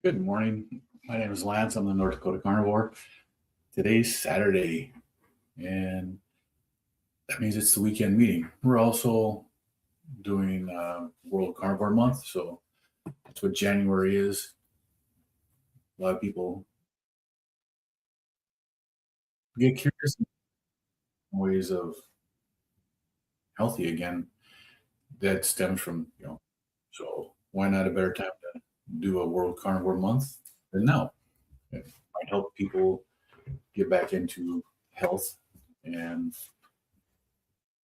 Good morning. My name is Lance. I'm the North Dakota Carnivore. Today's Saturday, and that means it's the weekend meeting. We're also doing World Carnivore Month, so that's what January is. A lot of people get curious in ways of healthy again. That stems from. So why not a better time to do a World Carnivore Month than now? It might help people get back into health and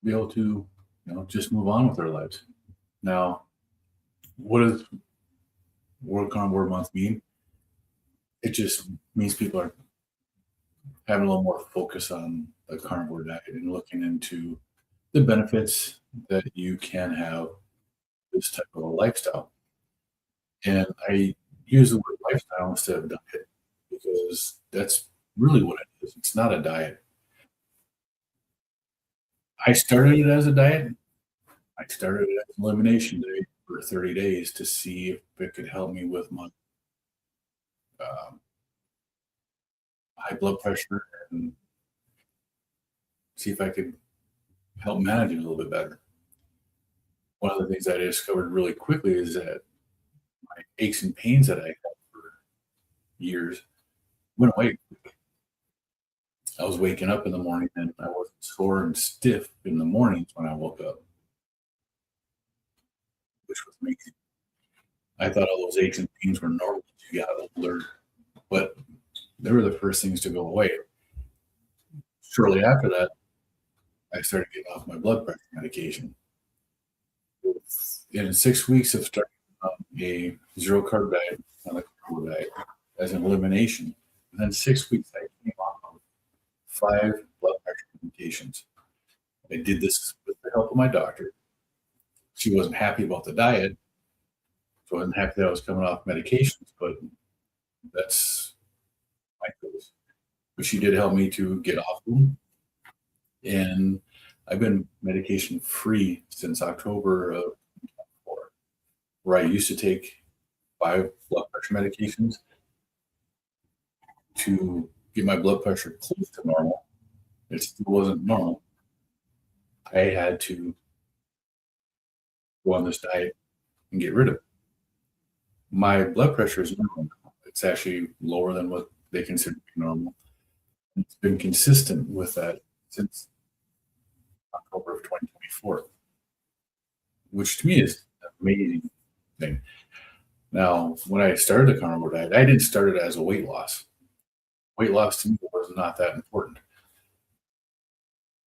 be able to, just move on with their lives. Now, what does World Carnivore Month mean? It just means people are having a little more focus on the carnivore diet and looking into the benefits that you can have this type of a lifestyle. And I use the word lifestyle instead of diet because that's really what it is. It's not a diet. I started it as a diet. I started it as an elimination diet for 30 days to see if it could help me with my um, high blood pressure and see if I could help manage it a little bit better. One of the things I discovered really quickly is that my aches and pains that I had for years went away. I was waking up in the morning and I wasn't sore and stiff in the mornings when I woke up, which was amazing. I thought all those aches and pains were normal as you got older, but they were the first things to go away. Shortly after that, I started getting off my blood pressure medication. In 6 weeks of starting on a zero carb diet, on a carnivore diet, as an elimination, within 6 weeks, I came off of 5 blood pressure medications. I did this with the help of my doctor. She wasn't happy about the diet, so I wasn't happy that I was coming off medications, but that's my choice. But she did help me to get off them, and I've been medication free since October of 2024, where I used to take 5 blood pressure medications to get my blood pressure close to normal. It still wasn't normal. I had to go on this diet and get rid of it. My blood pressure is normal now. It's actually lower than what they consider to be normal. It's been consistent with that since October of 2024, which to me is an amazing thing. Now, when I started the carnivore diet, I didn't start it as a weight loss. Weight loss to me was not that important.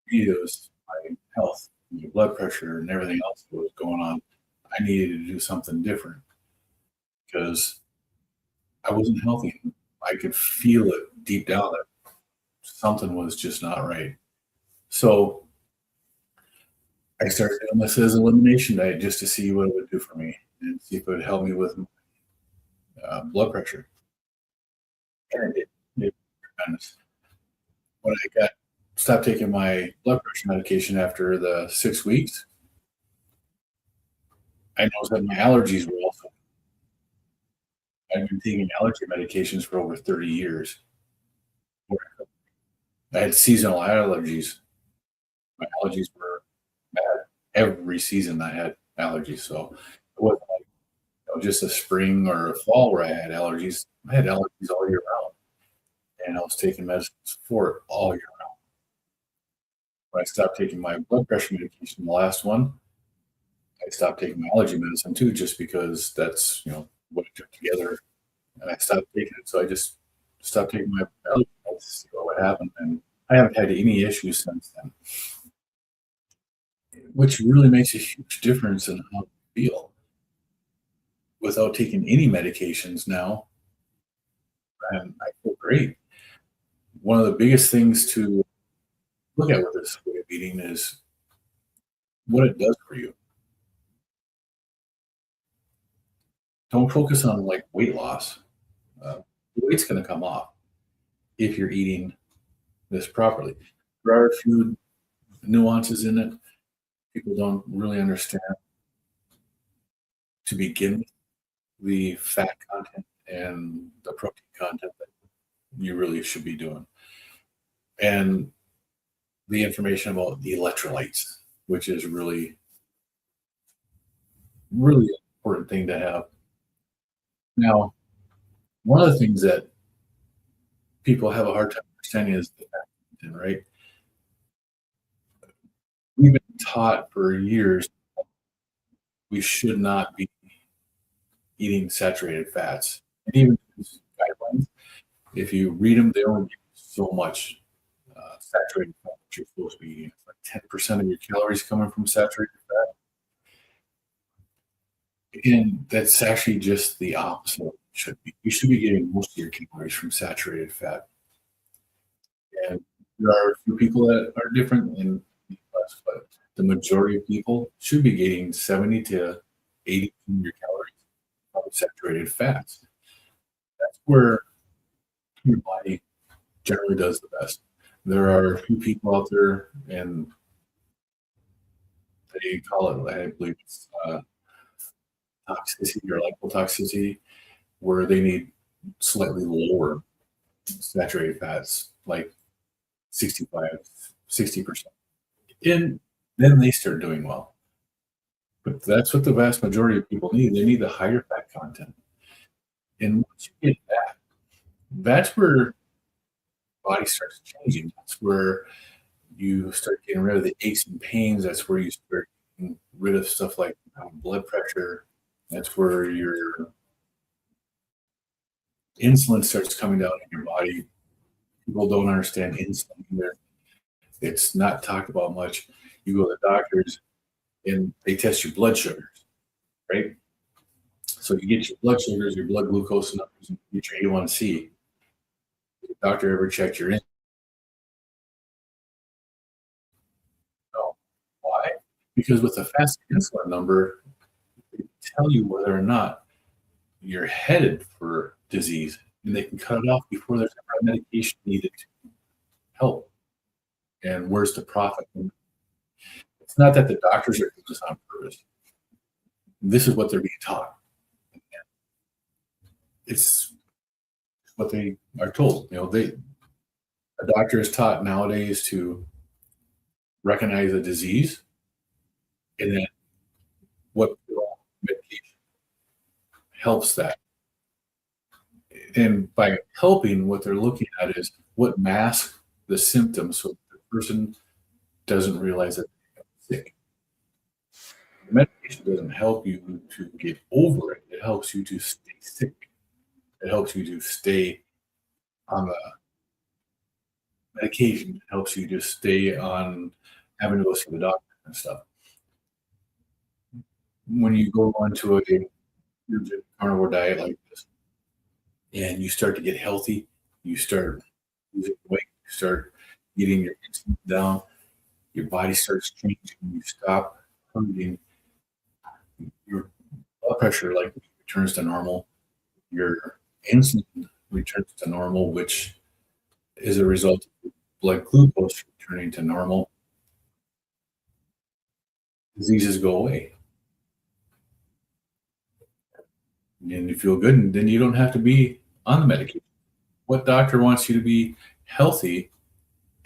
It was my health, my blood pressure, and everything else that was going on. I needed to do something different because I wasn't healthy. I could feel it deep down that something was just not right. So I started doing this as an elimination diet just to see what it would do for me and see if it would help me with blood pressure. And it did tremendous. When I got stopped taking my blood pressure medication after the 6 weeks, I noticed that my allergies were also. I've been taking allergy medications for over 30 years. I had seasonal allergies. My allergies were bad. Every season I had allergies. So it wasn't like just a spring or a fall where I had allergies. I had allergies all year round. And I was taking medicines for it all year round. When I stopped taking my blood pressure medication, the last one, I stopped taking my allergy medicine too, just because that's what it took together. And I stopped taking it. So I just stopped taking my allergy meds to see what would happen. And I haven't had any issues since then, which really makes a huge difference in how I feel. Without taking any medications now, and I feel great. One of the biggest things to look at with this way of eating is what it does for you. Don't focus on like weight loss. The weight's going to come off if you're eating this properly. There are a few nuances in it people don't really understand to begin with. The fat content and the protein content that you really should be doing. And the information about the electrolytes, which is really, really an important thing to have. Now, one of the things that people have a hard time understanding is the fat content, right? We've been taught for years we should not be eating saturated fats. And even these guidelines, if you read them, they only give you so much saturated fat that you're supposed to be eating. It's like 10% of your calories coming from saturated fat. And that's actually just the opposite of what it should be. You should be getting most of your calories from saturated fat. And there are a few people that are different in the US, but the majority of people should be getting 70 to 80 of your calories from saturated fats. That's where your body generally does the best. There are a few people out there, and they call it, I believe it's toxicity or lipotoxicity, where they need slightly lower saturated fats, like 65, 60%. And then they start doing well. But that's what the vast majority of people need. They need the higher fat content. And once you get that, that's where the body starts changing. That's where you start getting rid of the aches and pains. That's where you start getting rid of stuff like blood pressure. That's where your insulin starts coming down in your body. People don't understand insulin either. It's not talked about much. You go to the doctors and they test your blood sugars, right? So you get your blood sugars, your blood glucose numbers, and you get your A1C. Did the doctor ever checked your insulin? No. Why? Because with a fasting insulin number, they tell you whether or not you're headed for disease, and they can cut it off before there's ever a medication needed to help. And where's the profit? It's not that the doctors are doing this on purpose. This is what they're being taught. It's what they are told. A doctor is taught nowadays to recognize a disease and then what medication helps that. And by helping, what they're looking at is what masks the symptoms so the person doesn't realize that they're sick. The medication doesn't help you to get over it. It helps you to stay sick. It helps you to stay on the medication. It helps you to stay on having to go see the doctor and stuff. When you go onto a carnivore diet like this and you start to get healthy, you start losing weight, you start getting your insulin down, your body starts changing, you stop hurting, your blood pressure like returns to normal, your insulin returns to normal, which is a result of blood glucose returning to normal. Diseases go away. And you feel good, and then you don't have to be on the medication. What doctor wants you to be healthy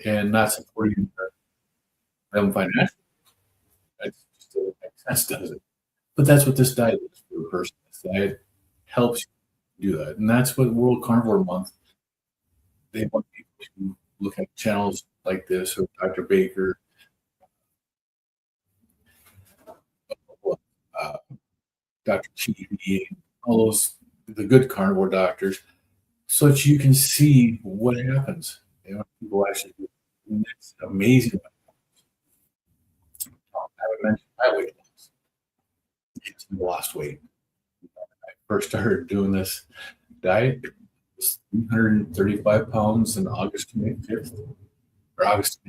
and not supporting them financially? That just doesn't make sense, does it? But that's what this diet is for a person. This diet helps you do that. And that's what World Carnivore Month, they want people to look at channels like this or Dr. Baker, uh, Dr. TV, all those, the good carnivore doctors, so that you can see what happens. People actually do. And it's amazing. I haven't mentioned my weight loss. It's lost weight. When I first started doing this diet, it was 335 pounds in August 25th, or August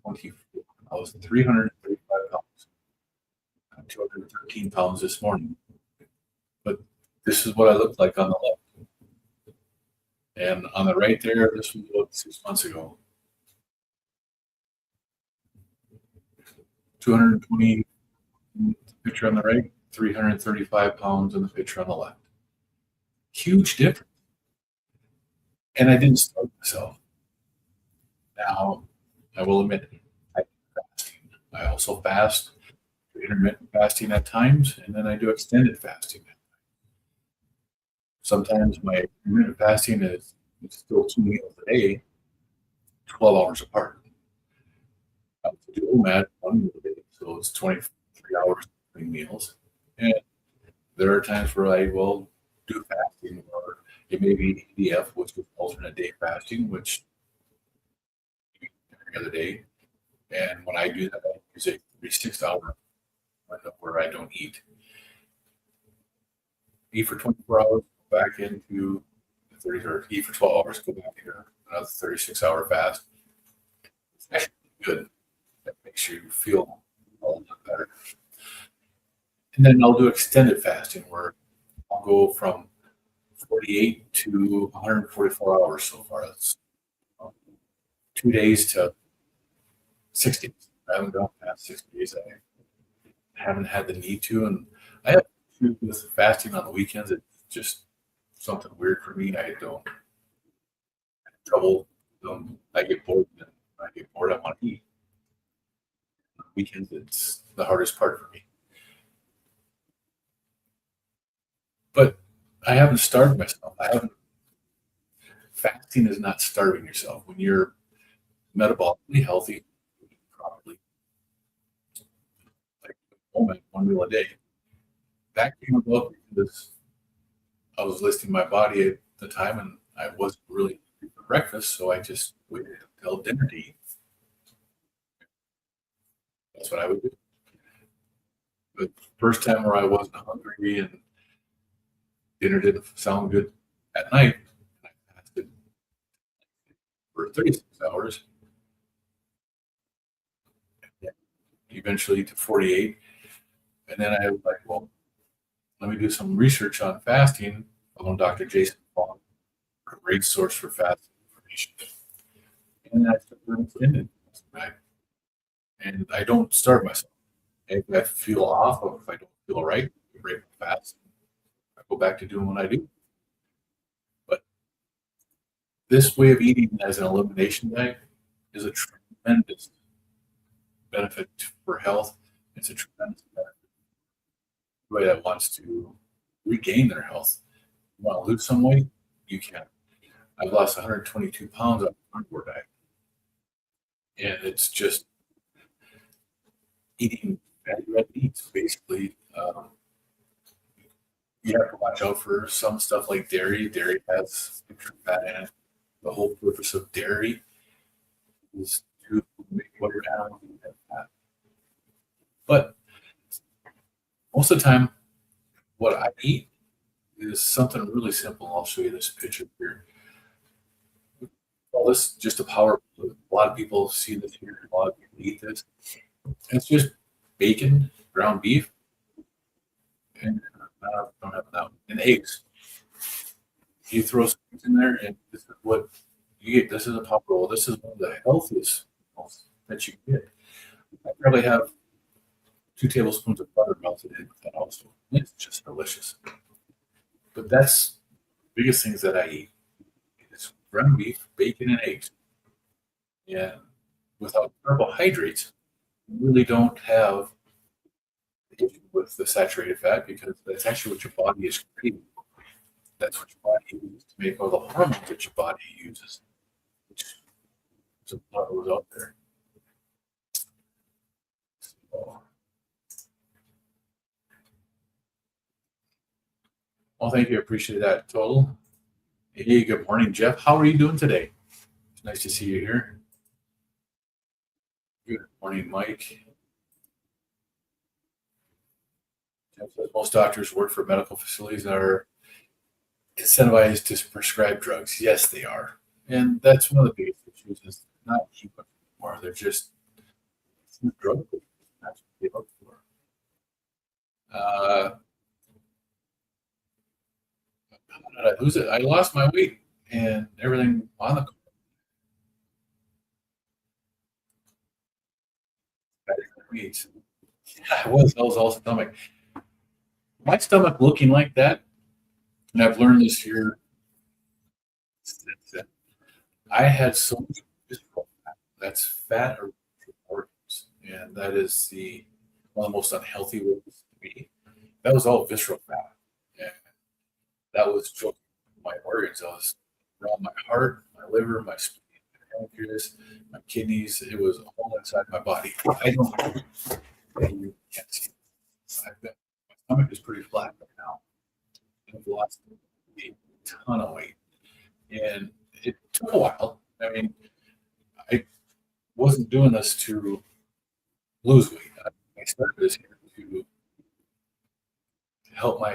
24th. I was 335 pounds. I'm 213 pounds this morning. But this is what I looked like on the left. And on the right there, this was about 6 months ago. 220 in the picture on the right, 335 pounds in the picture on the left. Huge difference. And I didn't starve myself. Now, I will admit, I do fasting. I also fast, do intermittent fasting at times, and then I do extended fasting. Sometimes my intermittent fasting is still 2 meals a day, 12 hours apart. To do OMAD, 1 meal a day, so it's 23 hours between meals. And there are times where I will do fasting, or it may be ADF, which is alternate day fasting, which every other day. And when I do that, I use a 36-hour window where I don't eat for 24 hours, go back into the 30, or eat for 12 hours, go back into another 36-hour fast. It's actually good. That makes you feel a lot better. And then I'll do extended fasting where I'll go from 48 to 144 hours so far. That's 2 days to 60. I haven't gone past 60 days. I haven't had the need to. And I have to with fasting on the weekends. It's just something weird for me. I don't have trouble. I get bored. And when I get bored, I want to eat. On the weekends, it's the hardest part for me. But I haven't starved myself. I haven't. Fasting is not starving yourself. When you're metabolically healthy, properly, like 1 meal a day, that came about because I was listing my body at the time and I wasn't really hungry for breakfast, so I just waited until dinner to eat. That's what I would do. But first time where I wasn't hungry and dinner didn't sound good at night, and I fasted for 36 hours, and eventually to 48. And then I was like, well, let me do some research on fasting. Following Dr. Jason Fong, a great source for fasting information. And I started extended. And I don't starve myself. If I feel off or if I don't feel right, I break my fast. I go back to doing what I do. But this way of eating as an elimination diet is a tremendous benefit for health. It's a tremendous benefit for anybody that wants to regain their health. You want to lose some weight? You can. I've lost 122 pounds on the carnivore diet. And it's just eating fatty red meats, basically. You have to watch out for some stuff like dairy. Dairy has extra fat in it. The whole purpose of dairy is to make whatever animal you have fat. But most of the time, what I eat is something really simple. I'll show you this picture here. Well, this is just a power. A lot of people see this here. A lot of people eat this. And it's just bacon, ground beef, and don't have that, and eggs. You throw some eggs in there, and this is what you get. This is a pop roll. This is one of the healthiest meals that you can get. I probably have 2 tablespoons of butter melted in with that also. It's just delicious. But that's the biggest things that I eat. It's ground beef, bacon, and eggs. And without carbohydrates, you really don't have the issue with the saturated fat because that's actually what your body is craving. That's what your body uses to make all the hormones that your body uses, which is a lot of those out there. So, well, thank you. I appreciate that, Total. Hey, good morning, Jeff. How are you doing today? It's nice to see you here. Good morning, Mike. Jeff says most doctors work for medical facilities that are incentivized to prescribe drugs. Yes, they are. And that's one of the biggest issues is not cheap anymore. They're just drug. That's what they look for. How did I lose it? I lost my weight and everything on the weight. I was all stomach. My stomach looking like that And I've learned this year that I had so much visceral fat. That's fat or organs, and that is the one of the most unhealthy ways to be. That was all visceral fat, and that was choking my organs. I was around my heart, my liver, my spleen, my pancreas, my kidneys. It was all inside my body. I don't. You can't see. I've been, my stomach is pretty flat right now. I've lost a ton of weight, and it took a while. I mean, I wasn't doing this to lose weight. I started this here to help my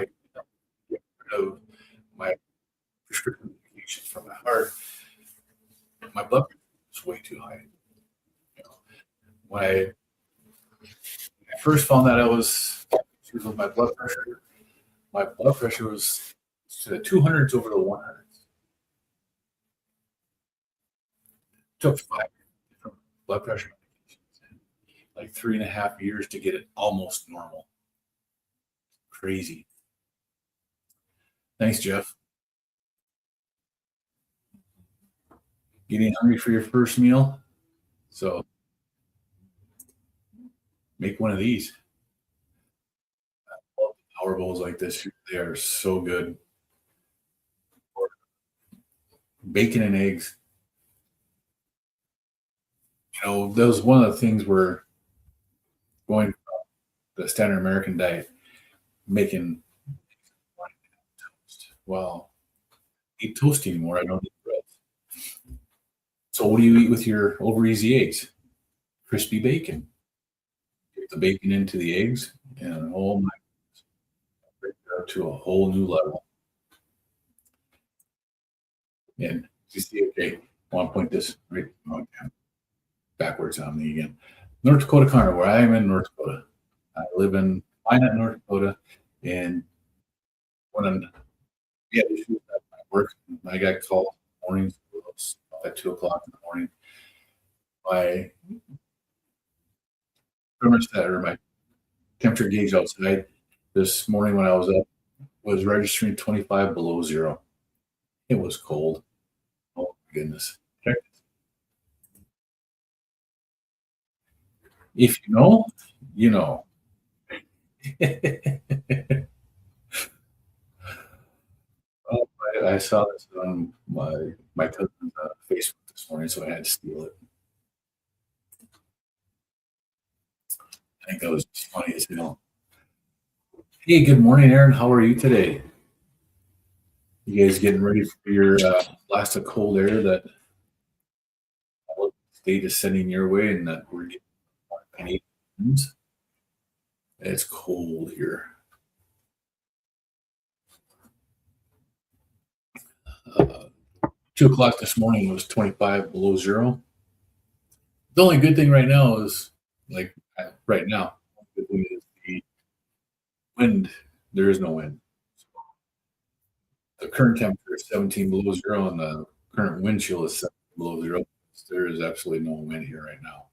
get rid of my prescription medications from my heart. My blood pressure was way too high. You know, when I first found that I was issues with my blood pressure was to the 200s over the 100s. It took 5 different blood pressure medications, and like 3.5 years to get it almost normal. Crazy. Thanks, Jeff. Getting hungry for your first meal? So make one of these. I love power bowls like this. They are so good. Bacon and eggs. That was one of the things we're going from the standard American diet, making toast. Well, I eat toast anymore. I don't eat bread. So what do you eat with your over easy eggs? Crispy bacon. Get the bacon into the eggs, and oh my, bring it up to a whole new level. And you see, okay, I want to point this right backwards on me again. North Dakota Carnivore. I am in North Dakota. I live in Minot, North Dakota, and when we had issues at my work, I got called in the morning at 2 o'clock in the morning. My thermostat or my temperature gauge outside this morning when I was up was registering 25 below zero. It was cold. Oh my goodness. If you know, you know. Oh, I saw this on my cousin's Facebook this morning, so I had to steal it. I think that was just funny as hell. Hey, good morning, Aaron. How are you today? You guys getting ready for your blast of cold air that state is sending your way, and that we're getting any winds? It's cold here. 2 o'clock this morning was 25 below zero. The only good thing right now is, like right now, the good thing is the wind. There is no wind. The current temperature is 17 below zero, and the current wind chill is 7 below zero. There is absolutely no wind here right now.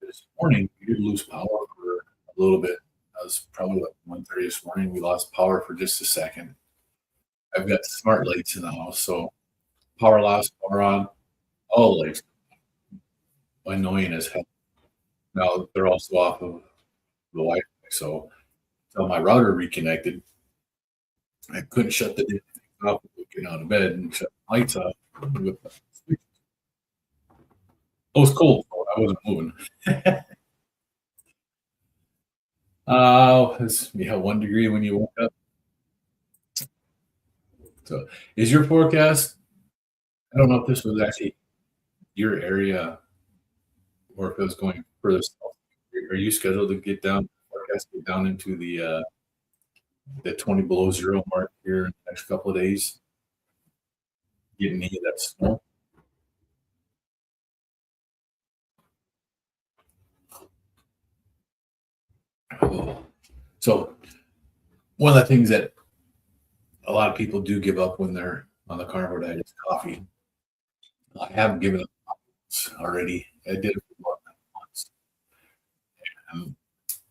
This morning, we did lose power for a little bit. That was probably like 1:30 this morning. We lost power for just a second. I've got smart lights in the house, so power loss, power on, all the lights annoying as hell. Now they're also off of the Wi-Fi, so until my router reconnected, I couldn't shut the damn thing off, get out of bed and shut the lights off. It was cold, so I wasn't moving. It's 1 degree when you woke up. So, is your forecast? I don't know if this was actually your area or if it was going further south. Are you scheduled to get down into the 20 below zero mark here in the next couple of days? Getting any of that snow? Oh. So one of the things that a lot of people do give up when they're on the carnivore diet is coffee. I haven't given up already. I did it for months. And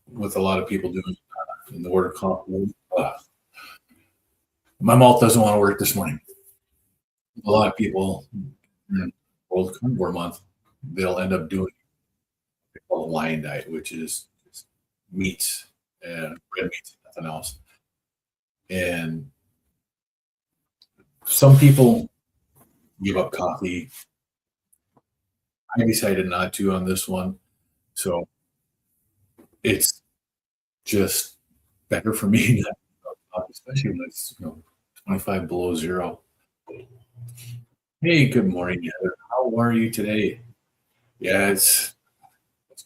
with a lot of people doing in the word My mouth doesn't want to work this morning. A lot of people in World Carnivore Month, they'll end up doing what they call a lion diet, which is just meats and red meats and nothing else. And some people give up coffee. I decided not to on this one. So it's just better for me not to give up coffee, especially when it's 25 below zero. Hey, good morning, Heather. How are you today? Yeah, it's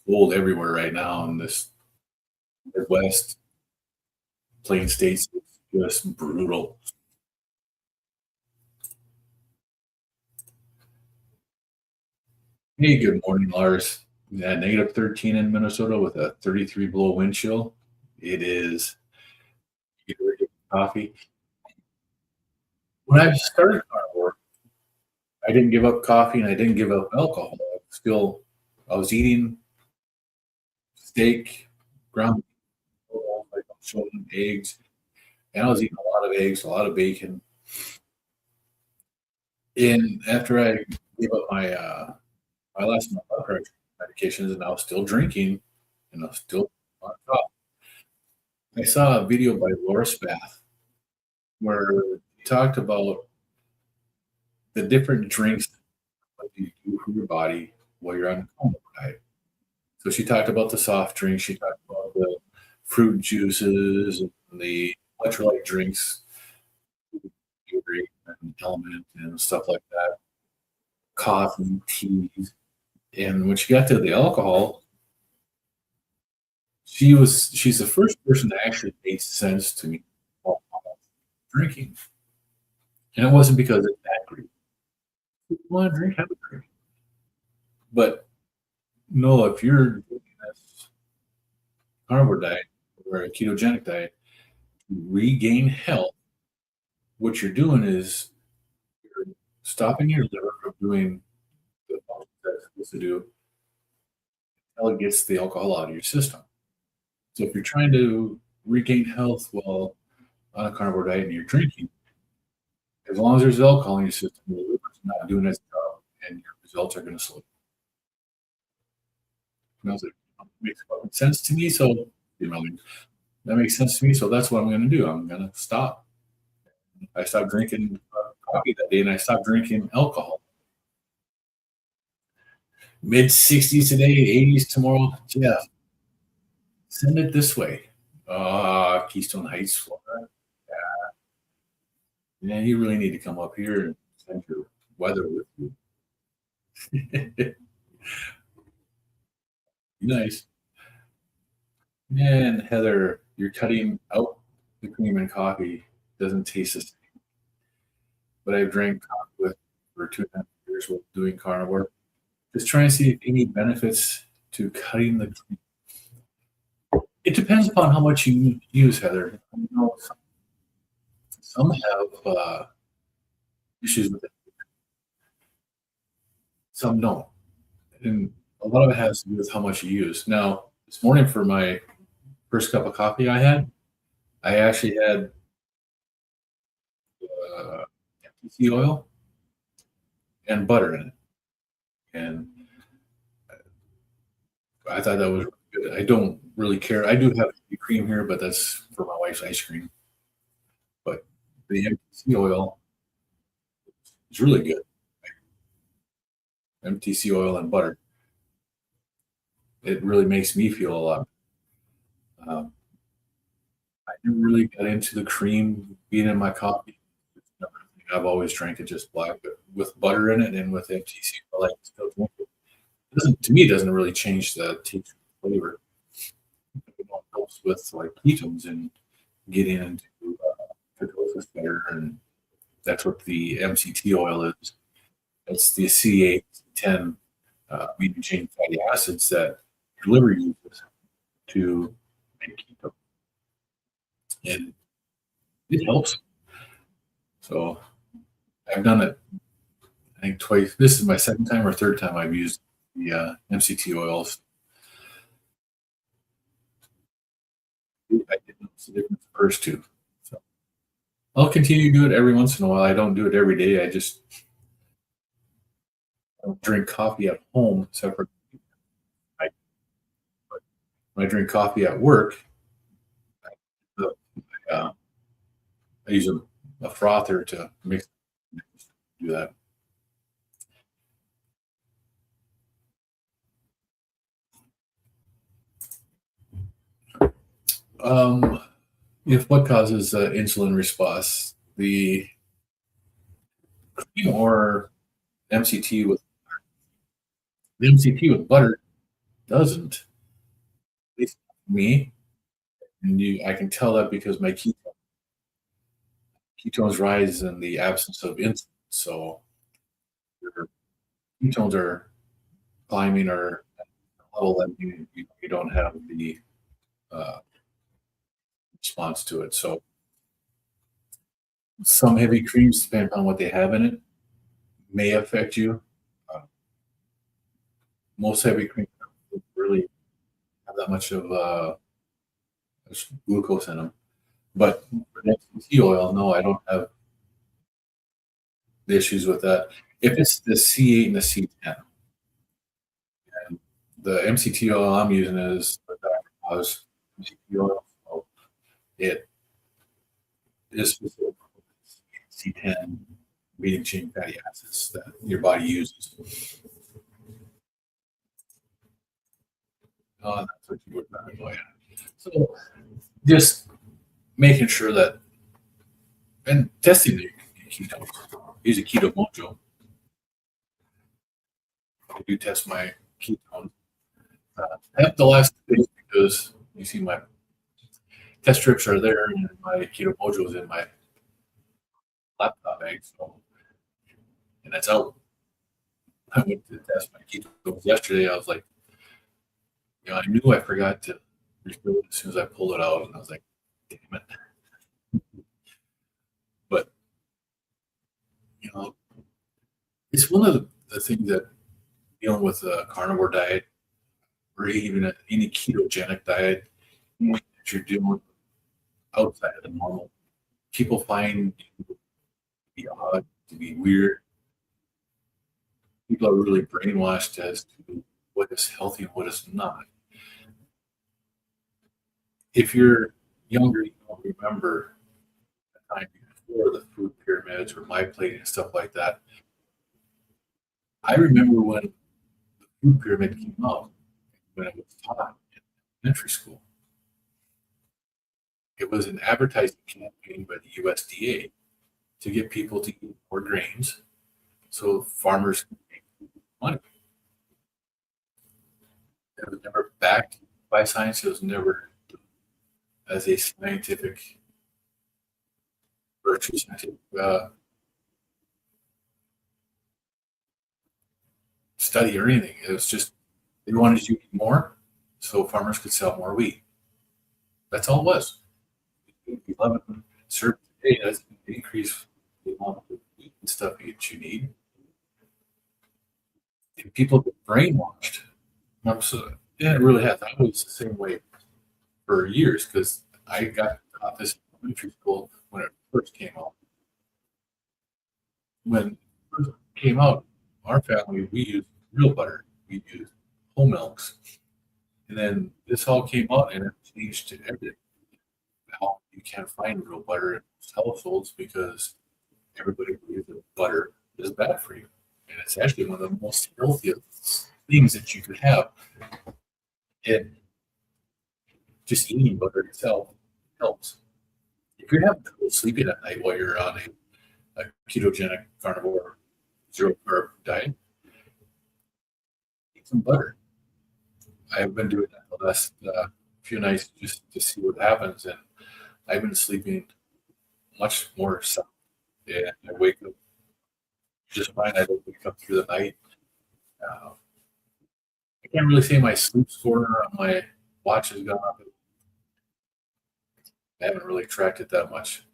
cold everywhere right now in this Midwest plain states. It's just brutal. Hey, good morning, Lars. Yeah, negative 13 in Minnesota with a 33 below wind chill. It is get ready to coffee. When I started carnivore, I didn't give up coffee and I didn't give up alcohol. I was eating steak, ground beef, like shown eggs, and I was eating a lot of eggs, a lot of bacon. And after I gave up my last my blood pressure medications, and I was still drinking, and I was still on top. I saw a video by Laura Spath where he talked about the different drinks that you do for your body while you're on a carnivore diet. So she talked about the soft drinks, she talked about the fruit juices and the electrolyte drinks, and element and stuff like that, coffee, teas. And when she got to the alcohol, she's the first person that actually made sense to me about drinking. And it wasn't because it's that great. If you want to drink, have a drink. But no, if you're doing this carnivore diet or a ketogenic diet to regain health, what you're doing is you're stopping your liver from doing the function that it's supposed to do until it gets the alcohol out of your system. So if you're trying to regain health while on a carnivore diet and you're drinking, as long as there's alcohol in your system, your liver's not doing its job, and your results are going to slow. And I was like, that makes sense to me. So that makes sense to me. So that's what I'm going to do. I'm going to stop. I stopped drinking coffee that day, and I stopped drinking alcohol. Mid 60s today, 80s tomorrow. Yeah, send it this way. Keystone Heights, Florida. Yeah, you really need to come up here and send your weather with you. Nice. Man, Heather, you're cutting out the cream and coffee. Doesn't taste the same. But I've drank coffee with for 2.5 years with doing carnivore. Just trying to see if any benefits to cutting the cream. It depends upon how much you use, Heather. Some have issues with it, some don't. And a lot of it has to do with how much you use. Now, this morning for my first cup of coffee I actually had MTC oil and butter in it. And I thought that was really good. I don't really care. I do have cream here, but that's for my wife's ice cream. But the MTC oil is really good. MTC oil and butter. It really makes me feel a lot. Um, I never really got into the cream being in my coffee. I've always drank it just black, but with butter in it and with MTC oil, I can still drink it. To me, it doesnn't really change the taste or flavor. It helps with like ketones and getting into ketosis better, and that's what the MCT oil is. It's the C810 medium chain fatty acids that your liver uses to make keto, and it helps. So I've done it, I think twice. This is my second time or third time I've used the MCT oils. I didn't notice the difference the first two. So I'll continue to do it every once in a while. I don't do it every day. I just don't drink coffee at home, separate. I, when I drink coffee at work, uh, I use a frother to mix do that. Um, if what causes insulin response, cream or MCT with the MCT with butter doesn't. At least me, and I can tell that because my ketones rise in the absence of insulin. So your ketones are climbing or at a level that you don't have the uh, response to it. So some heavy creams, depending on what they have in it, may affect you. Uh, most heavy creams don't really have that much of glucose in them. But for MCT oil, no, I don't have the issues with that. If it's the C8 and the C10, and the MCT oil I'm using is the Dr. Oz MCT oil. So it is specific for C10 medium chain fatty acids that your body uses. That's what you were talking about. So just making sure that and testing the ketones. Use a keto mojo. I do test my ketones. I have the last days because you see my test strips are there and my keto mojo is in my laptop bag. So, and that's out. I went to test my ketones yesterday. I was like, I knew I forgot to refill it as soon as I pulled it out, and I was like, damn it. But you know, it's one of the things that dealing with a carnivore diet or even any ketogenic diet that you're doing outside of the normal. People find it to be odd, to be weird. People are really brainwashed as to what is healthy and what is not. If you're younger, you don't remember the time before the food pyramids or my plate and stuff like that. I remember when the food pyramid came out, when it was taught in elementary school. It was an advertising campaign by the USDA to get people to eat more grains so farmers could make money. It was never backed by science. It was never as a scientific virtue, scientific study or anything. It was just they wanted you to eat more so farmers could sell more wheat. That's all it was. 11 served today doesn't increase the amount of wheat and stuff that you need. And people get brainwashed. So yeah, it really has. I was the same way for years because I got taught this in elementary school when it first came out. When it first came out, our family we used real butter. We used whole milks, and then this all came out and it changed to everything. Now you can't find real butter in most households because everybody believes that butter is bad for you, and it's actually one of the most healthiest things that you could have. And just eating butter itself helps. If you're having trouble sleeping at night while you're on a ketogenic carnivore zero carb diet, eat some butter. I've been doing that the last few nights just to see what happens, and I've been sleeping much more sound. And I wake up just fine. I don't wake up through the night. Uh, I can't really say my sleep score on my watch has gone up. I haven't really tracked it that much,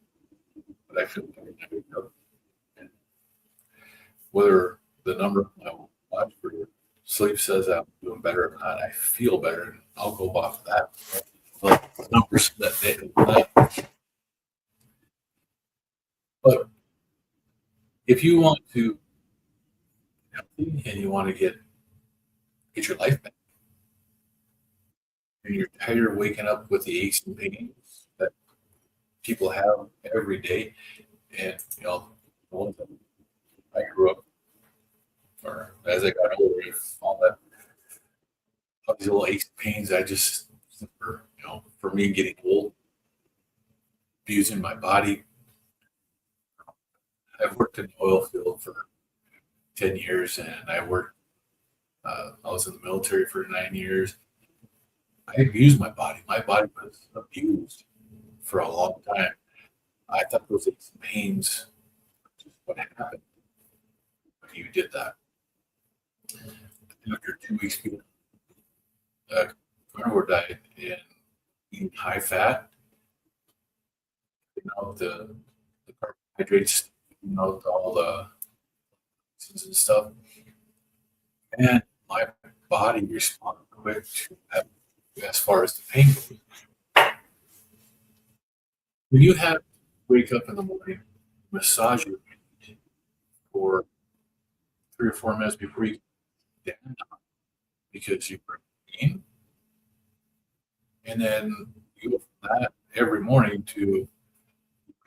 but I feel like I wake up. And whether the number on my watch for sleep says I'm doing better or not, I feel better, and I'll go off of that. But the numbers that day, But if you want to be healthy and you want to get your life back, and you're tired of waking up with the aches and pains that people have every day, and the ones that I grew up, or as I got older, all that, all these little aches and pains, I just, for me getting old, abusing my body. I've worked in the oil field for 10 years, and I was in the military for 9 years. I abused my body. My body was abused for a long time. I thought those aches and pains were just what happened when you did that. After 2 weeks being a carnivore diet and eating high fat, the carbohydrates, all the and stuff, and my body responded quick to that as far as the pain goes. When you have to wake up in the morning, massage your feet for 3 or 4 minutes before you get down because you are in pain, and then you go from that every morning to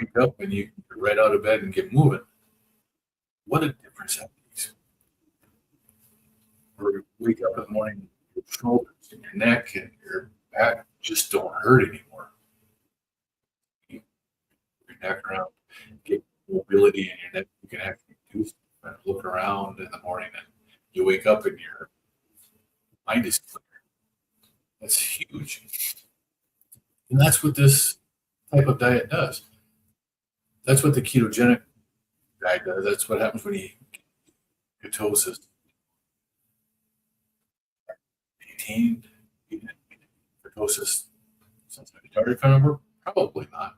wake up and you can get right out of bed and get moving. What a difference that makes. Or you wake up in the morning, your shoulders and your neck and your back just don't hurt anymore. You your neck around, get mobility in your neck. You can actually do stuff and look around in the morning and you wake up and your mind is clear. That's huge. And that's what this type of diet does. That's what the ketogenic diet does. That's what happens when you get ketosis. Maintained ketosis since I started carnivore? Probably not.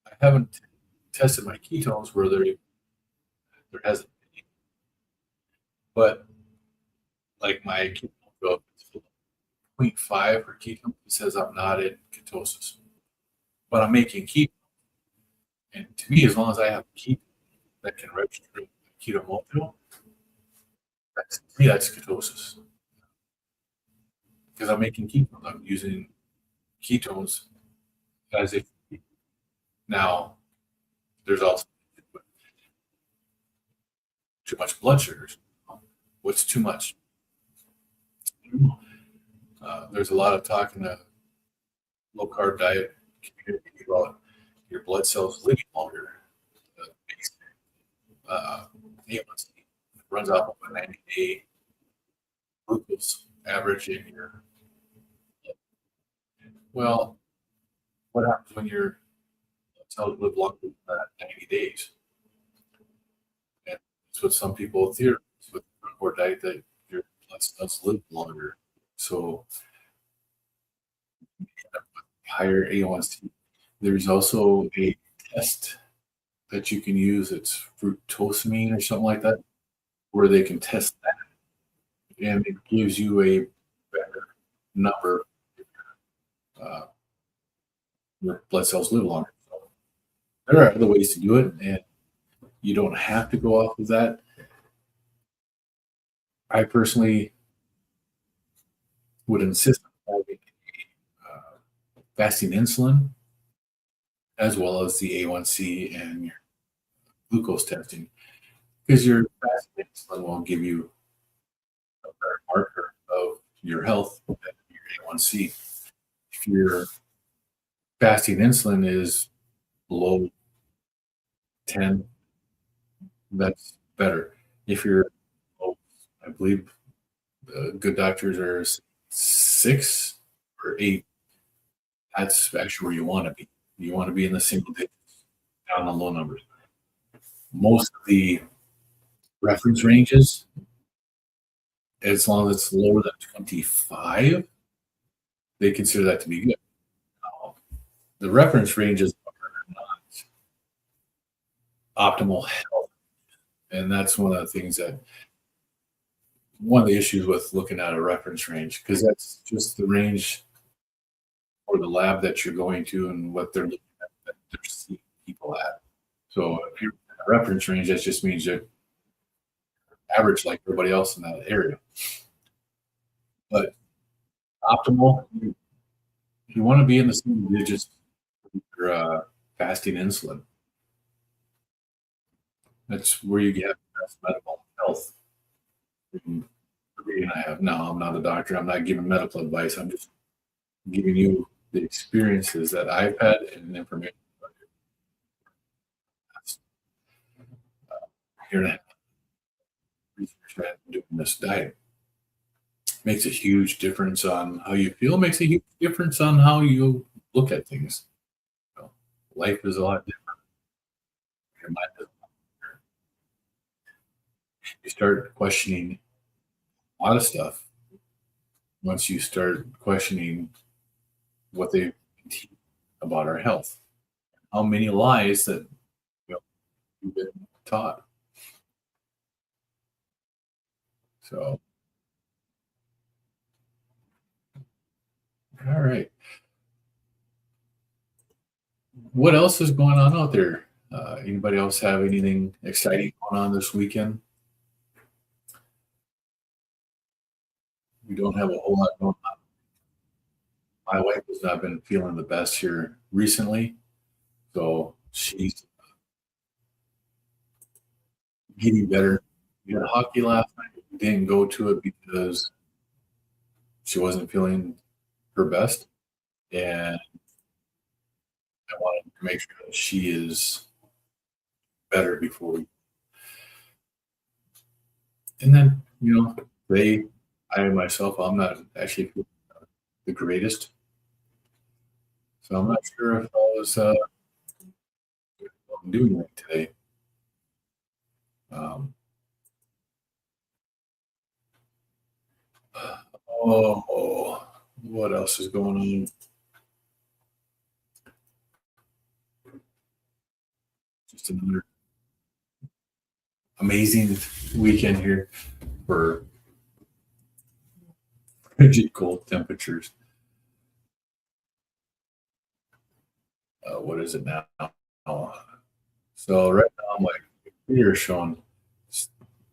I haven't tested my ketones where there hasn't been, but like my ketone go it's 0.5 for ketone, it says I'm not in ketosis, but I'm making keto. And to me, as long as I have keto that can register keto molecule, to me that's ketosis because I'm making ketones. I'm using ketones as if now there's also too much blood sugars. What's too much? There's a lot of talk in the low carb diet community about your blood cells living longer. A1C runs off of a 90-day glucose average in your blood. Well, what happens when your blood cells live longer than that 90 days? And that's what some people theorize with the carnivore diet, that your blood cells live longer. So higher A1C. There's also a test that you can use. It's fructosamine or something like that, where they can test that, and it gives you a better number. Uh, your blood cells live longer. So there are other ways to do it, and you don't have to go off of that. I personally would insist on having fasting insulin as well as the A1C and your glucose testing, because your fasting insulin will give you a better marker of your health than your A1C. If your fasting insulin is below 10, that's better. If you're, I believe good doctors are 6 or 8, that's actually where you want to be. You want to be in the single digits, down the low numbers. Most of the reference ranges, as long as it's lower than 25, they consider that to be good. Now, the reference ranges are not optimal health, and that's one of the things that one of the issues with looking at a reference range, because that's just the range or the lab that you're going to and what they're looking at, that they're seeing people at. So if you're in a reference range, that just means you're average like everybody else in that area. But optimal, you want to be in the single digits for fasting insulin. That's where you get the best metabolic health. And the reading I have now, I'm not a doctor. I'm not giving medical advice. I'm just giving you the experiences that I've had and information about the past year and a half research that I've been doing this diet. Makes a huge difference on how you feel, makes a huge difference on how you look at things. You know, life is a lot different. Your mind is- You start questioning a lot of stuff once you start questioning what they teach about our health. How many lies that you know, you've been taught. So, all right. What else is going on out there? Anybody else have anything exciting going on this weekend? We don't have a whole lot going on. My wife has not been feeling the best here recently, so she's getting better. We had hockey last night. We didn't go to it because she wasn't feeling her best, and I wanted to make sure that she is better before we. And then, I myself, I'm not actually the greatest, so I'm not sure if I was doing right today. Um, oh, what else is going on? Just another amazing weekend here for frigid cold temperatures. What is it now? So right now, my computer is showing it's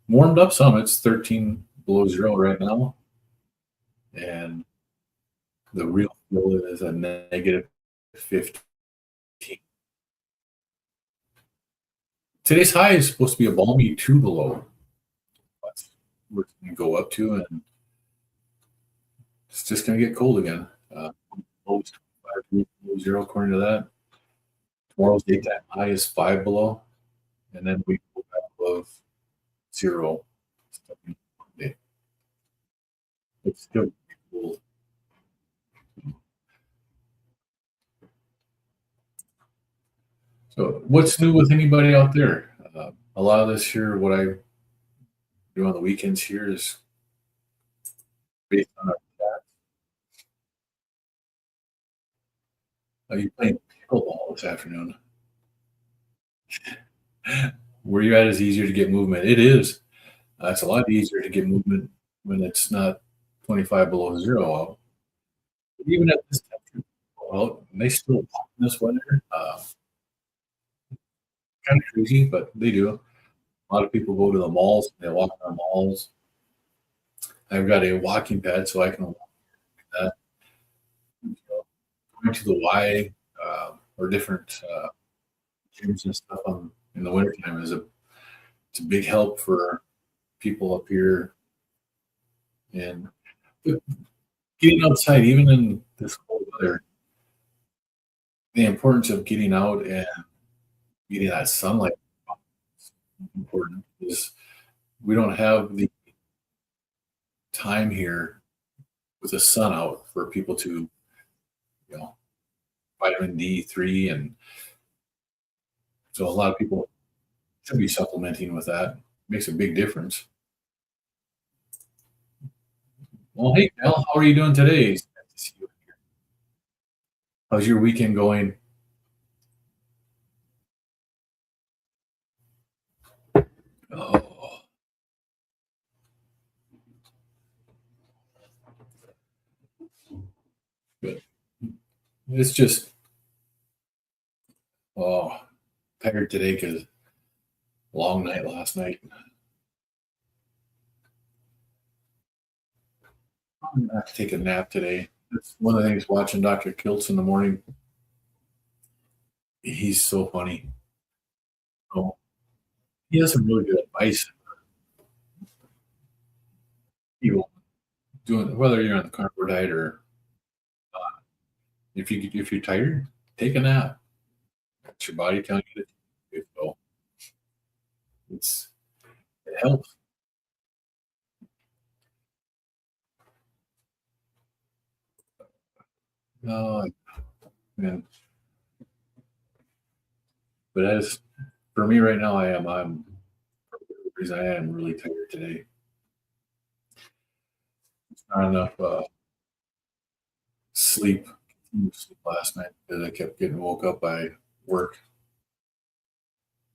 warmed up some. It's 13 below zero right now, and the real feel is a negative 15. Today's high is supposed to be a balmy 2 below. That's where it's going to go up to, and it's just going to get cold again. Lowest 25 degrees below zero, according to that. Tomorrow's daytime high is 5 below, and then we go back above zero. It's still cold. So, what's new with anybody out there? A lot of this here, what I do on the weekends here is based on our chat. Are you playing pickleball this afternoon? Where you're at is easier to get movement. It is. It's a lot easier to get movement when it's not 25 below zero out. But even at this temperature, well, and they still walk in this weather. Kind of crazy, but they do. A lot of people go to the malls. They walk in the malls. I've got a walking pad, so I can walk that. You know, going to the Y or different gyms and stuff in the wintertime it's a big help for people up here. And getting outside, even in this cold weather, the importance of getting out and getting that sunlight is important because we don't have the time here with the sun out for people to, you know, vitamin D3. And so a lot of people should be supplementing with that. Makes a big difference. Well, hey, Mel, how are you doing today? It's nice to see you here. How's your weekend going? Oh, good. It's just, oh, tired today because long night last night. I'm gonna have to take a nap today. That's one of the things watching Dr. Kiltz in the morning. He's so funny. Oh, he has some really good advice. People doing whether you're on the carnivore diet or if you're tired, take a nap. It's your body telling you to take it. So it's it helps. Oh man. But as for me right now, I'm for whatever reason I am really tired today. Not enough sleep, sleep last night because I kept getting woke up by work.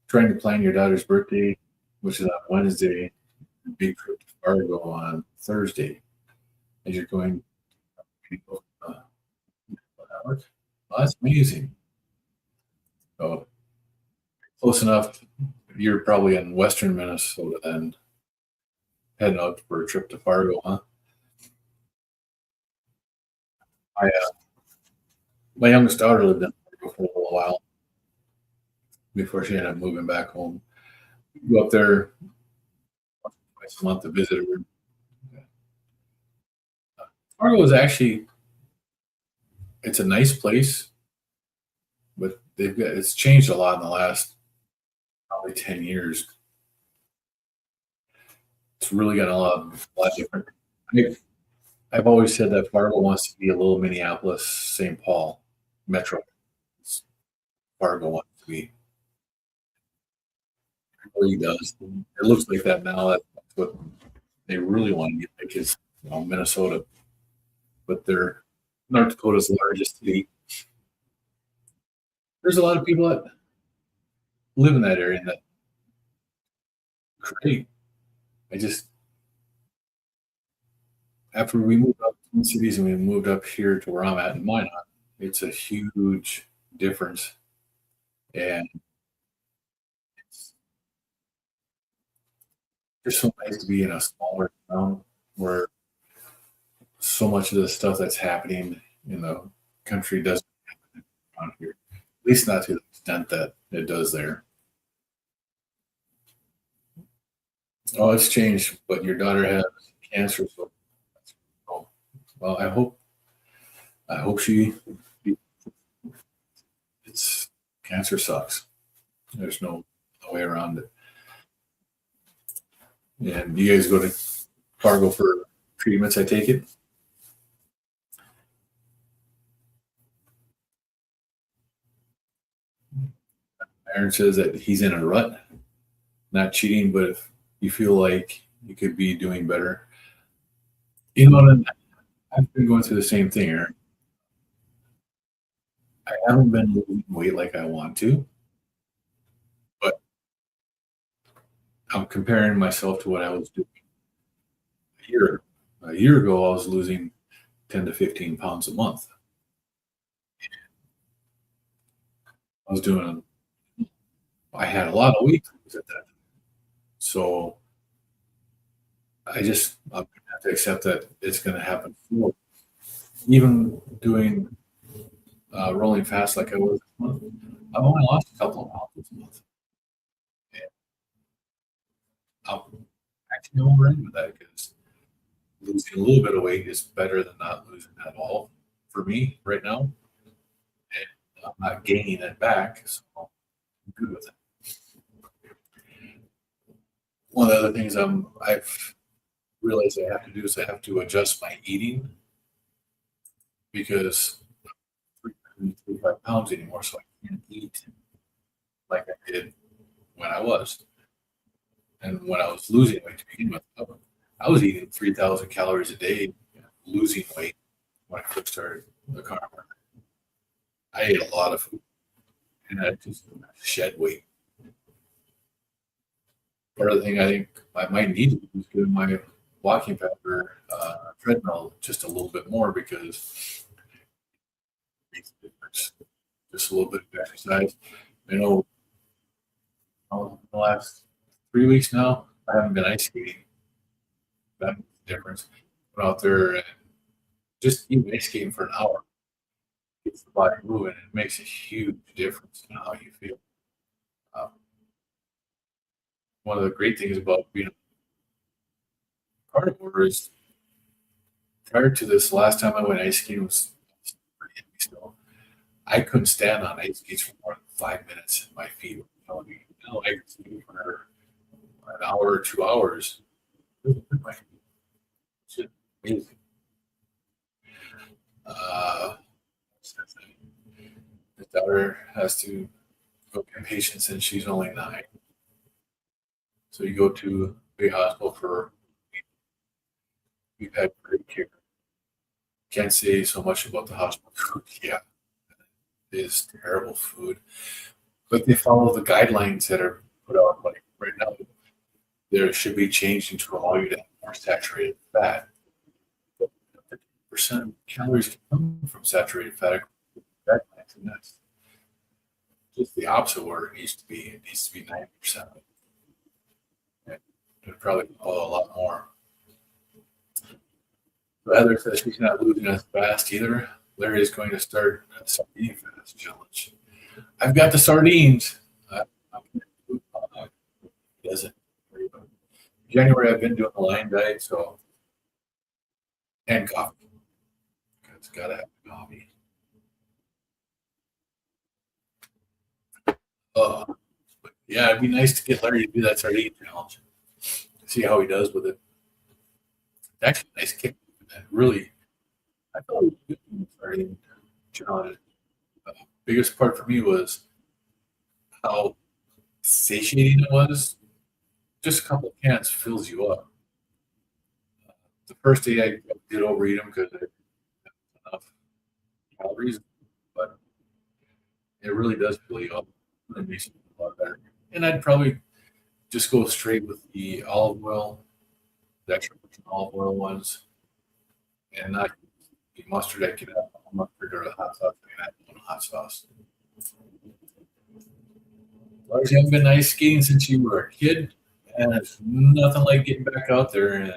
Trying to plan your daughter's birthday, which is on Wednesday, big trip to Fargo on Thursday. As you're going, people, well, that's amazing. So close enough. You're probably in Western Minnesota then, heading out for a trip to Fargo, huh? My youngest daughter lived in Fargo for a little while before she ended up moving back home. We go up there twice a month to visit her. Fargo is actually it's a nice place, but it's changed a lot in the last probably 10 years. It's really got a lot different. I've, I've always said that Fargo wants to be a little Minneapolis, St. Paul metro. Fargo wants to be. It really does. It looks like that now. That's what they really want to get like is Minnesota, but they're North Dakota's largest city. There's a lot of people that live in that area, and that's great. I just after we moved up to the cities and we moved up here to where I'm at in Minot, it's a huge difference, and it's just so nice to be in a smaller town where so much of the stuff that's happening in the country doesn't happen around here. At least not to the extent that it does there. Oh, it's changed, but your daughter has cancer, so oh, well, I hope she it's cancer sucks. There's no way around it. And you guys go to Fargo for treatments, I take it? Aaron says that he's in a rut, not cheating, but if you feel like you could be doing better. You know what? I've been going through the same thing, Aaron. I haven't been losing weight like I want to, but I'm comparing myself to what I was doing a year. A year ago, I was losing 10 to 15 pounds a month. I was doing, I had a lot of weight to lose at that. So I'm going to have to accept that it's going to happen. Even doing rolling fast like I was this month, I've only lost a couple of pounds this month. And I'm actually over with that because losing a little bit of weight is better than not losing at all for me right now. And I'm not gaining it back, so I'm good with it. One of the other things I've realized I have to do is I have to adjust my eating because I'm 335 pounds anymore, so I can't eat like I did when I was. And when I was losing weight to begin with, I was eating 3,000 calories a day, losing weight when I first started the carnivore. I ate a lot of food and I just shed weight. Part of the thing I think I might need to do is get my walking pad or treadmill just a little bit more because it makes a difference. Just a little bit of exercise. I know last 3 weeks now, I haven't been ice skating. That makes a difference. But out there, just even ice skating for an hour gets the body moving. It makes a huge difference in how you feel. Um, One of the great things about being a carnivore is prior to this, last time I went ice skating was pretty heavy still. I couldn't stand on ice skates for more than 5 minutes. My feet were killing me. Now I can skate for an hour or 2 hours. My feet. It's just amazing. Uh, his daughter has to go get patients and she's only 9. So you go to a big hospital for, we've had great care. Can't say so much about the hospital food. Yeah, it is terrible food. But they follow the guidelines that are put out. Like right now, there should be changed into all you to have more saturated fat. 50% of calories can come from saturated fat guidelines, and that's just the opposite where it needs to be. It needs to be 90%. And there's probably a lot more. Heather says she's not losing as fast either. Larry is going to start a sardine fast challenge. I've got the sardines. He doesn't. January, I've been doing the line diet, so, and coffee. It's got to have coffee. But yeah, it'd be nice to get Larry to do that sardine challenge. See how he does with it. It's actually a nice kick. Really, I thought it was good doing the sardine challenge. The biggest part for me was how satiating it was. Just a couple of cans fills you up. The first day I did overeat them because I didn't have enough calories, but it really does fill you up. It makes you feel a lot better. And I'd probably just go straight with the olive oil, the extra virgin olive oil ones, and not the mustard. I could have mustard or the hot sauce. I could have hot sauce. Lars, you haven't been ice skating since you were a kid, and it's nothing like getting back out there and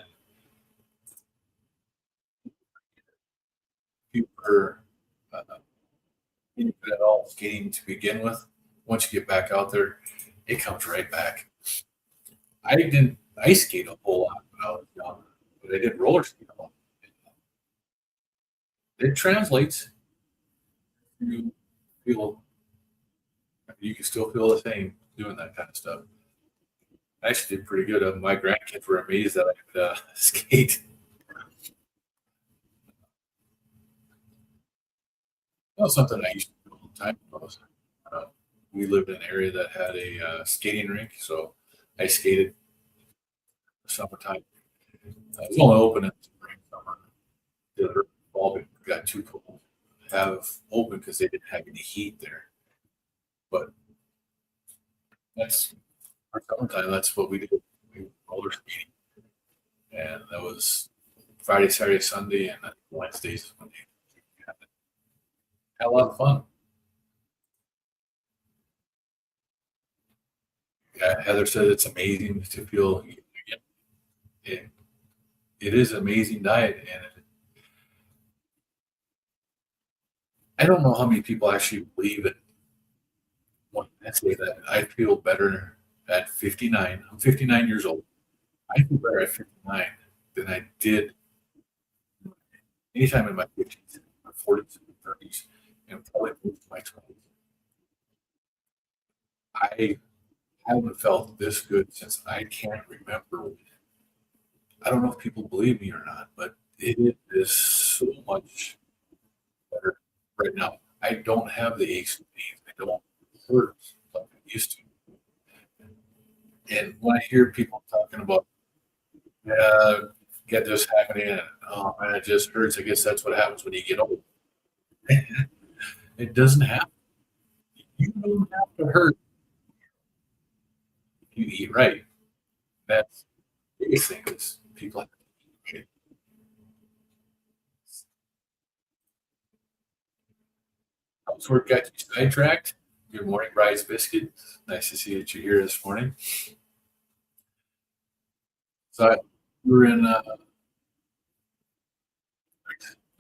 you were at all skating to begin with. Once you get back out there, it comes right back. I didn't ice skate a whole lot when I was young, but I did roller skate a lot. It translates. You feel you can still feel the same doing that kind of stuff. I actually did pretty good. My grandkids were amazed that I could skate. That was something I used to do all the time. Uh, we lived in an area that had a skating rink, so I skated in the summertime. It was only open in the spring, summer. The other fall got too cold to have open because they didn't have any heat there. But that's our summertime. That's what we did. We were roller skating, and that was Friday, Saturday, Sunday, and Wednesdays when they had a lot of fun. Yeah, Heather said it's amazing to feel. It, it is an amazing diet, and I don't know how many people actually believe it when I say that. I feel better at 59. I'm 59 years old. I feel better at 59 than I did anytime in my 50s, my 40s, and 30s, and probably most of my 20s. I haven't felt this good since I can't remember. I don't know if people believe me or not, but it is so much better right now. I don't have the aches and pains. I don't hurt like I used to. And when I hear people talking about, yeah, get this happening, and oh man, it just hurts. I guess that's what happens when you get old. It doesn't happen. You don't have to hurt if you eat right. That's the biggest thing is people have to eat right. That's where it got you sidetracked. Good morning, Bryce Biscuit. Nice to see that you're here this morning. So you were in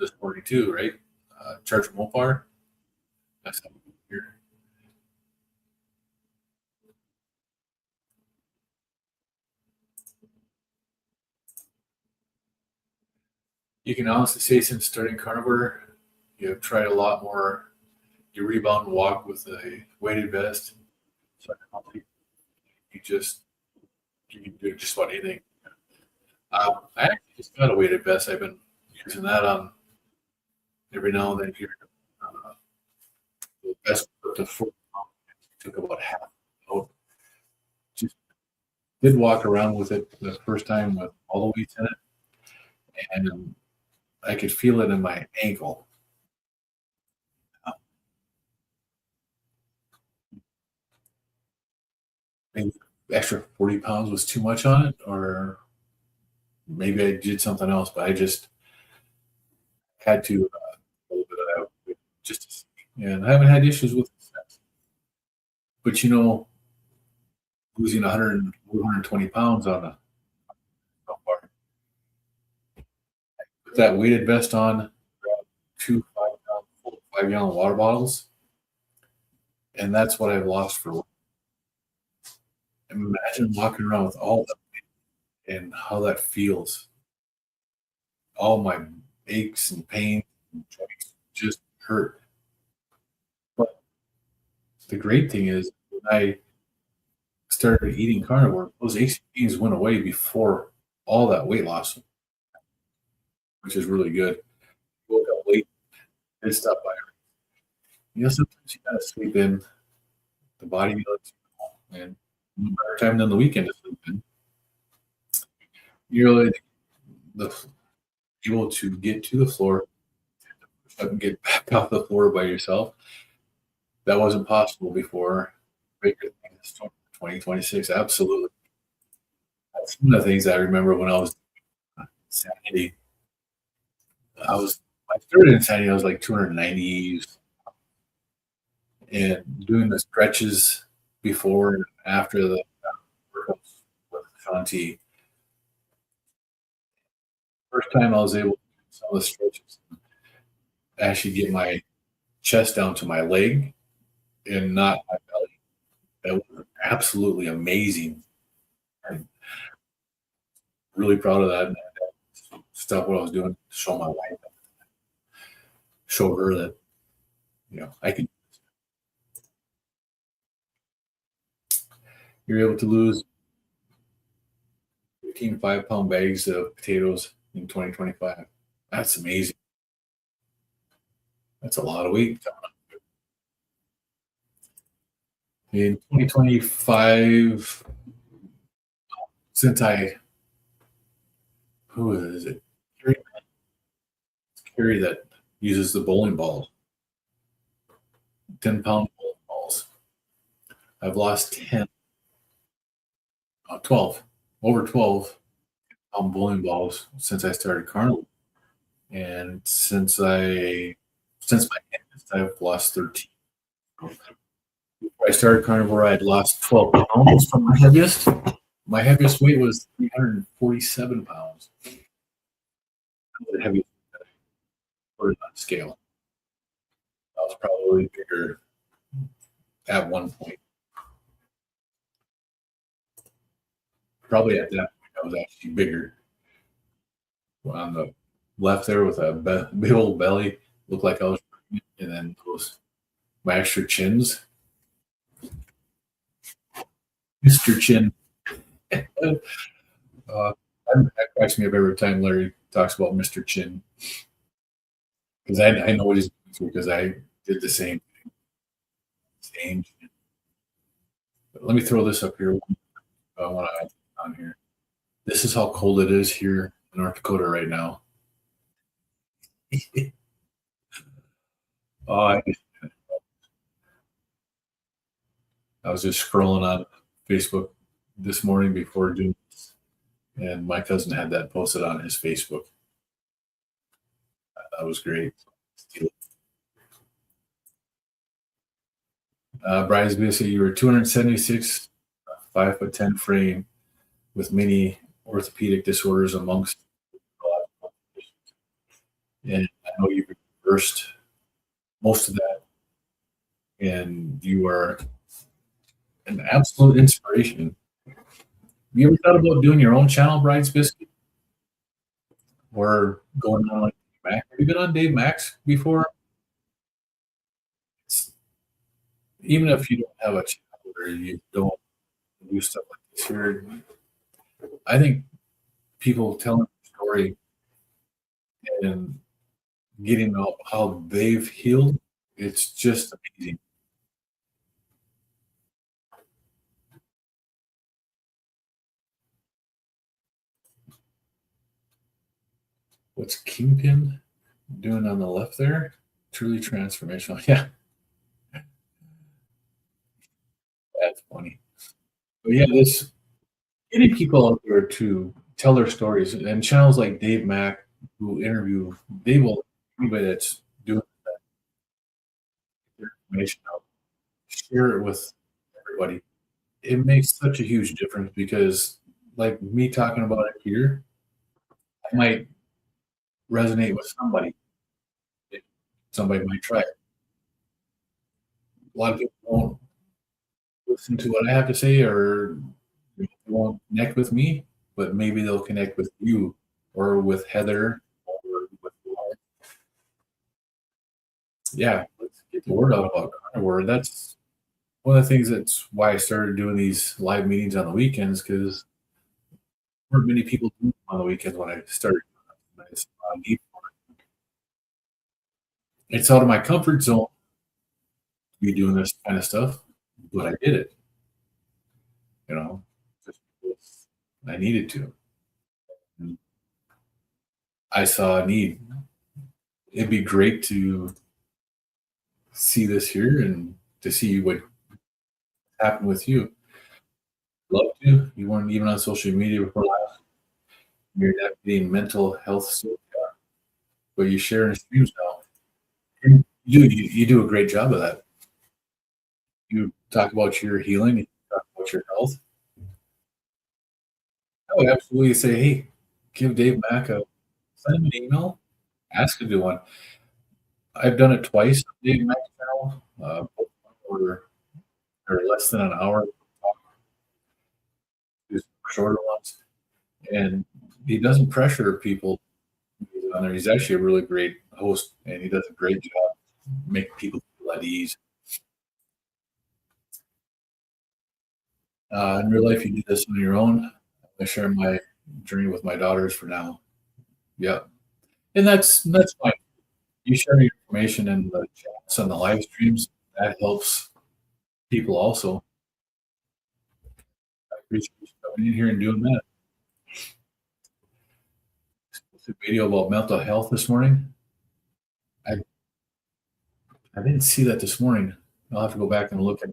this morning too, right? Church Mopar. Nice to have you here. You can honestly say since starting carnivore, you have tried a lot more. You rebound and walk with a weighted vest. So you just you can do just about anything. I actually just got a weighted vest. I've been using that on every now and then here. The vest up to 4 pounds. Took about half. Out. Just did walk around with it the first time with all the weights in it, and I could feel it in my ankle. Maybe extra 40 pounds was too much on it, or maybe I did something else, but I just had to a little bit of that just to see. And I haven't had issues with it since. But losing 100, 120 pounds on a put that weighted vest on, grab two 5 gallon water bottles, and that's what I've lost for. Imagine walking around with all that and how that feels. All my aches and pains and joints just hurt. But the great thing is when I started eating carnivore, those aches and pains went away before all that weight loss, which is really good. Woke up late, did stuff by sometimes you gotta sleep in. The body lets you know, and better time than the weekend to sleep in. You're really the able to get to the floor and get back off the floor by yourself. That wasn't possible before. 2026, absolutely. That's one of the things I remember when I was insanity. I started insanity. I was like 290, and doing the stretches before and after the workouts with Shanti. First time I was able to do some of the stretches, actually get my chest down to my leg and not my belly. That was absolutely amazing. I'm really proud of that. Stuff what I was doing to show my wife, show her that I can. You're able to lose 15 5-pound bags of potatoes in 2025. That's amazing. That's a lot of weight. In 2025, since who is it? Carrie that uses the bowling balls, 10-pound bowling balls. I've lost 10, 12, over 12 bowling balls since I started carnivore. And since my youngest, I've lost 13. Before I started carnivore, I had lost 12 pounds from my heaviest. My heaviest weight was 347 pounds. The heaviest on scale. I was probably bigger at one point. Probably at that point, I was actually bigger. On the left there with a big old belly, looked like I was pregnant, and then my extra chins. Mr. Chin. That cracks me up every time Larry talks about Mr. Chin because I know what he's going through because I did the same thing. Same. But let me throw this up here. I want to add on here. This is how cold it is here in North Dakota right now. I was just scrolling on Facebook this morning before doing this, and my cousin had that posted on his Facebook. That was great. Brian's basically you were 276, 5'10" frame with many orthopedic disorders amongst a lot of complications. And I know you've reversed most of that, and you are an absolute inspiration. You ever thought about doing your own channel, Brian's Biscuit, or going on like Dave Mac? Have you been on Dave Mac's before? It's, even if you don't have a channel or you don't do stuff like this here, I think people telling their story and getting out how they've healed, it's just amazing. What's Kingpin doing on the left there? Truly transformational. Yeah, that's funny. But yeah, this getting people out there to tell their stories and channels like Dave Mack who interview, they will anybody that's doing their information out, share it with everybody. It makes such a huge difference because like me talking about it here, I might resonate with somebody. Somebody might try it. A lot of people won't listen to what I have to say or they won't connect with me, but maybe they'll connect with you or with Heather or with yeah, let's get the word out about carnivore. That's one of the things that's why I started doing these live meetings on the weekends because there weren't many people doing them on the weekends when I started. I saw a need for it. It's out of my comfort zone to be doing this kind of stuff, but I did it, you know, just because I needed to. And I saw a need. It'd be great to see this here and to see what happened with you. Love to. You weren't even on social media before last. You're navigating mental health so far, but you share in streams now. And you do a great job of that. You talk about your healing, you talk about your health. I would absolutely say, hey, give Dave Mack a send him an email, ask to do one. I've done it twice on Dave Mack's channel. Both or less than an hour, just shorter ones. And he doesn't pressure people on there. He's actually a really great host, and he does a great job making people feel at ease. In real life, you do this on your own. I share my journey with my daughters for now. Yeah, and that's fine. You share your information in the chats on the live streams. That helps people also. I appreciate you coming in here and doing that. It's a video about mental health this morning. I I didn't see that this morning. I'll have to go back and look at.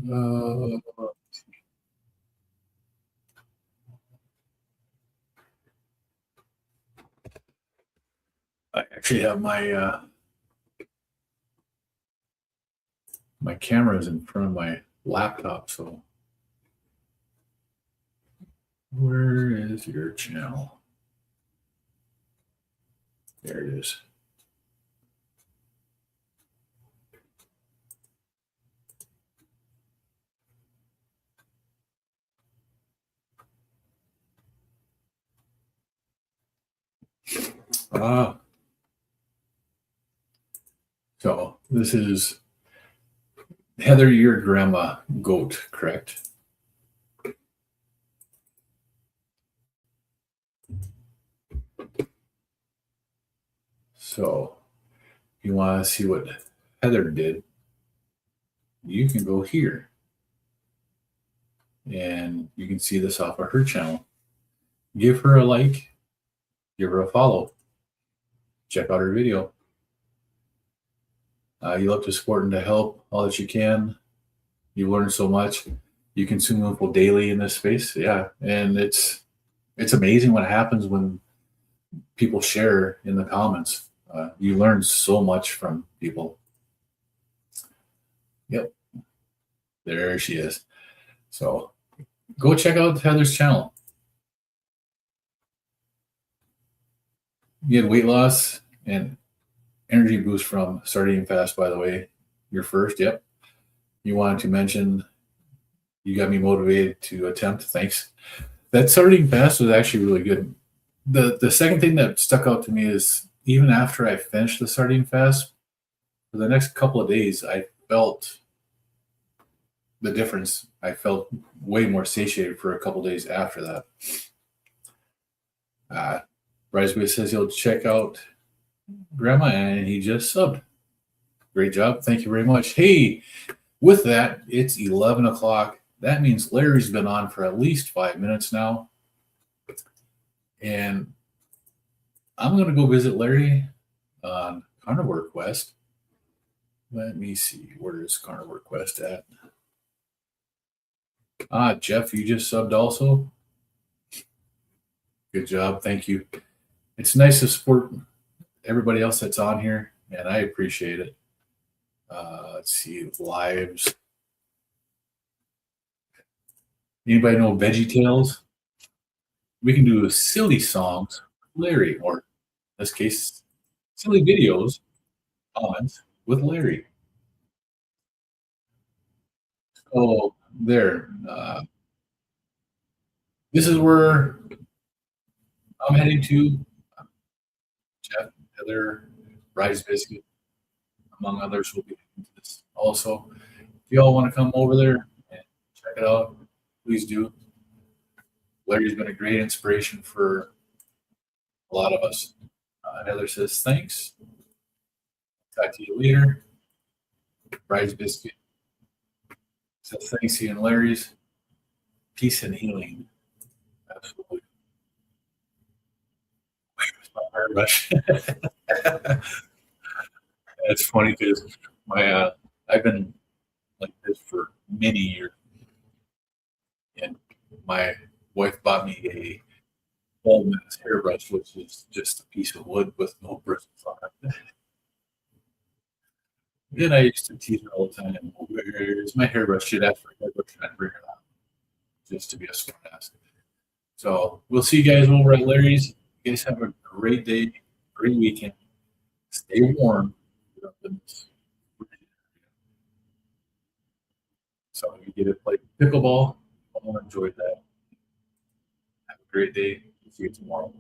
Uh, I actually have my cameras in front of my laptop. So where is your channel? There it is. Ah, so this is Heather, your grandma goat, correct? So if you want to see what Heather did, you can go here and you can see this off of her channel. Give her a like, give her a follow, check out her video. You love to support and to help all that you can. You learn so much. You consume info daily in this space. Yeah. And it's amazing what happens when people share in the comments. You learn so much from people. Yep, there she is. So go check out Heather's channel. You had weight loss and energy boost from starting fast, by the way. Your first, yep. You wanted to mention you got me motivated to attempt. Thanks. That starting fast was actually really good. The second thing that stuck out to me is even after I finished the starting fast, for the next couple of days, I felt the difference. I felt way more satiated for a couple of days after that. Bryce says he'll check out Grandma, and he just subbed. Great job. Thank you very much. Hey, with that, it's 11 o'clock. That means Larry's been on for at least 5 minutes now. And I'm going to go visit Larry on Carnivore Quest. Let me see. Where is Carnivore Quest at? Jeff, you just subbed also. Good job. Thank you. It's nice to support everybody else that's on here, and I appreciate it. Let's see. Lives. Anybody know Veggie Tales? We can do silly songs, Larry, or in this case, silly videos, comments with Larry. Oh, there. This is where I'm heading to. Jeff, Heather, Rise Biscuit, among others, will be into this also. If you all want to come over there and check it out, please do. Larry's been a great inspiration for a lot of us. Heather says, thanks. Talk to you later. Rise Biscuit says, thanks to you and Larry's. Peace and healing. Absolutely. It's funny because I've been like this for many years, and my wife bought me a baldness hairbrush, which is just a piece of wood with no bristles on it. And I used to tease her all the time, "Where's my hairbrush? She'd ask for a hairbrush, and I'd bring her out just to be a smart ass." So we'll see you guys over at Larry's. You guys have a great day, great weekend. Stay warm. So you get to play pickleball. I'll enjoy that. Have a great day. See you tomorrow.